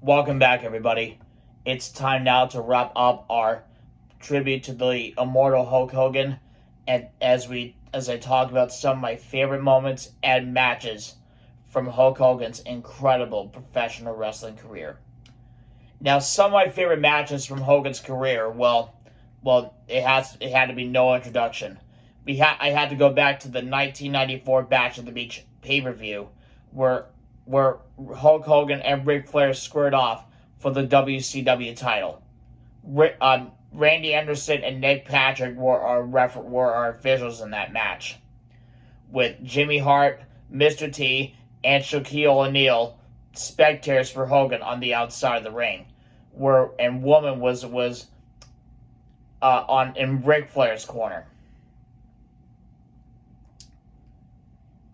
Welcome back, everybody. It's time now to wrap up our tribute to the immortal Hulk Hogan, and as I talk about some of my favorite moments and matches from Hulk Hogan's incredible professional wrestling career. Now, some of my favorite matches from Hogan's career, it had to be no introduction. I had to go back to the 1994 Bash at the Beach pay per view, where where Hulk Hogan and Ric Flair squared off for the WCW title. Randy Anderson and Nick Patrick were our officials in that match, with Jimmy Hart, Mr. T, and Shaquille O'Neal spectators for Hogan on the outside of the ring, and Woman was on in Ric Flair's corner,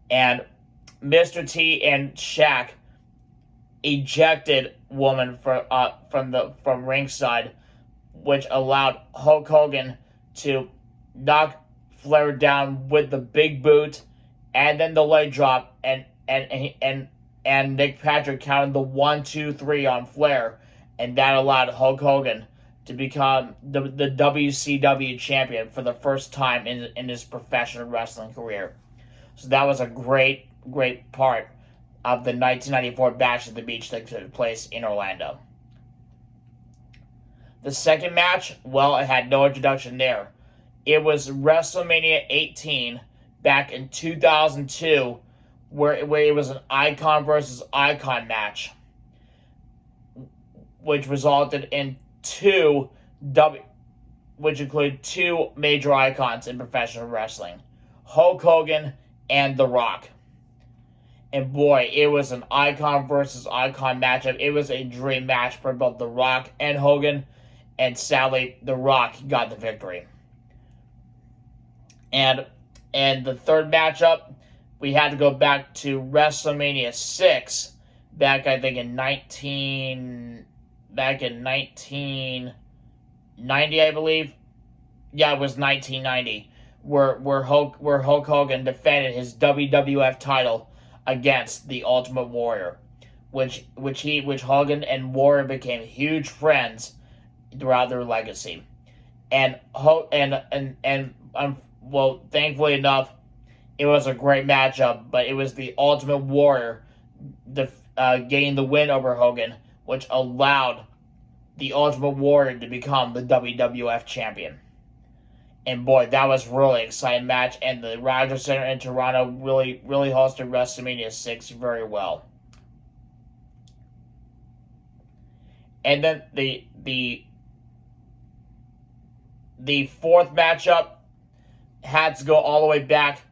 and Mr. T and Shaq ejected Woman from ringside, which allowed Hulk Hogan to knock Flair down with the big boot and then the leg drop, and Nick Patrick counted the 1, 2, 3 on Flair, and that allowed Hulk Hogan to become the WCW champion for the first time in his professional wrestling career. So that was a great part of the 1994 Bash at the Beach that took place in Orlando. The second match, well, it had no introduction there. It was WrestleMania 18 back in 2002, where it was an icon versus icon match, which resulted in which included two major icons in professional wrestling, Hulk Hogan and The Rock. And boy, it was an icon versus icon matchup. It was a dream match for both The Rock and Hogan, and sadly, The Rock got the victory. And the third matchup, we had to go back to WrestleMania 6, back I think in 1990, I believe. Yeah, it was 1990, where Hulk Hogan defended his WWF title against the Ultimate Warrior, which Hogan and Warrior became huge friends throughout their legacy. And thankfully enough, it was a great matchup, but it was the Ultimate Warrior getting the win over Hogan, which allowed the Ultimate Warrior to become the WWF champion. And boy, that was a really exciting match, and the Rogers Center in Toronto really hosted WrestleMania 6 very well. And then the fourth matchup had to go all the way back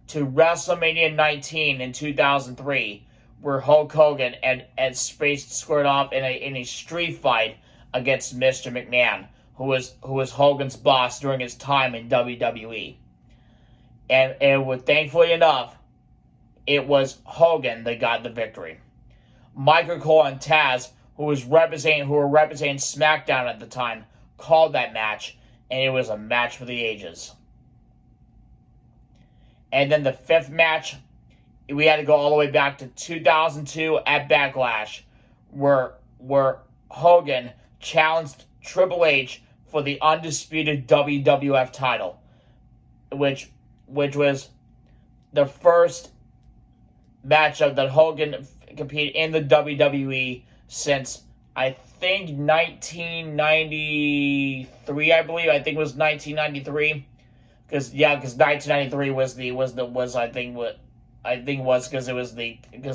to WrestleMania 19 in 2003, where Hulk Hogan and Space squared off in a street fight against Mr. McMahon, who was Hogan's boss during his time in WWE. And thankfully enough, it was Hogan that got the victory. Michael Cole and Taz, who were representing SmackDown at the time, called that match, and it was a match for the ages. And then the fifth match, we had to go all the way back to 2002 at Backlash, where Hogan challenged Triple H for the undisputed WWF title, which was the first matchup that Hogan competed in the WWE since I think 1993. I believe I think it was 1993, because 1993 was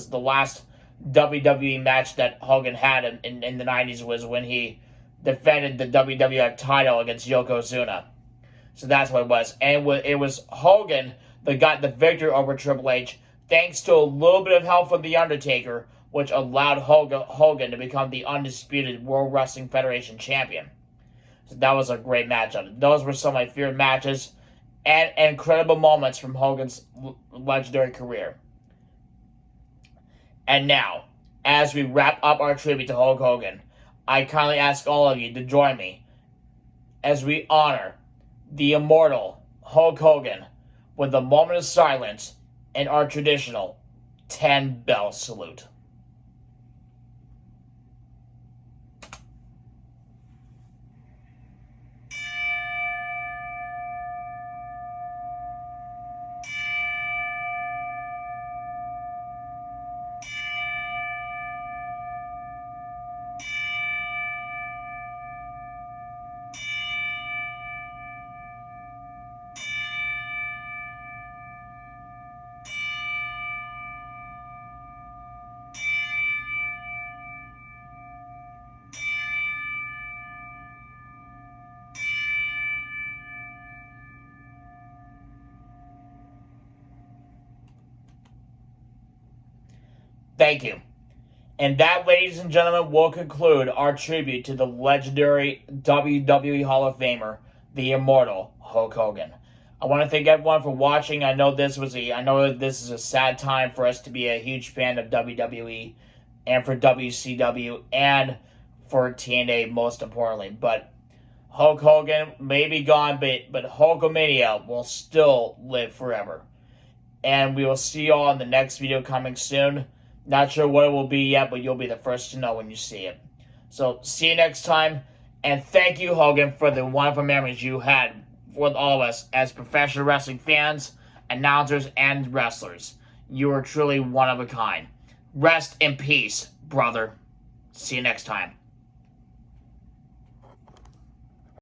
the last WWE match that Hogan had in the 90s was when he defended the WWF title against Yokozuna. So that's what it was. And it was Hogan that got the victory over Triple H, thanks to a little bit of help from The Undertaker, which allowed Hogan to become the undisputed World Wrestling Federation champion. So that was a great matchup. Those were some of my favorite matches and incredible moments from Hogan's legendary career. And now, as we wrap up our tribute to Hulk Hogan, I kindly ask all of you to join me as we honor the immortal Hulk Hogan with a moment of silence and our traditional 10-bell salute. Thank you. And that, ladies and gentlemen, will conclude our tribute to the legendary WWE Hall of Famer, the immortal Hulk Hogan. I want to thank everyone for watching. I know this is a sad time for us to be a huge fan of WWE and for WCW and for TNA most importantly. But Hulk Hogan may be gone, but Hulkamania will still live forever. And we will see you all in the next video coming soon. Not sure what it will be yet, but you'll be the first to know when you see it. So, see you next time. And thank you, Hogan, for the wonderful memories you had with all of us as professional wrestling fans, announcers, and wrestlers. You are truly one of a kind. Rest in peace, brother. See you next time.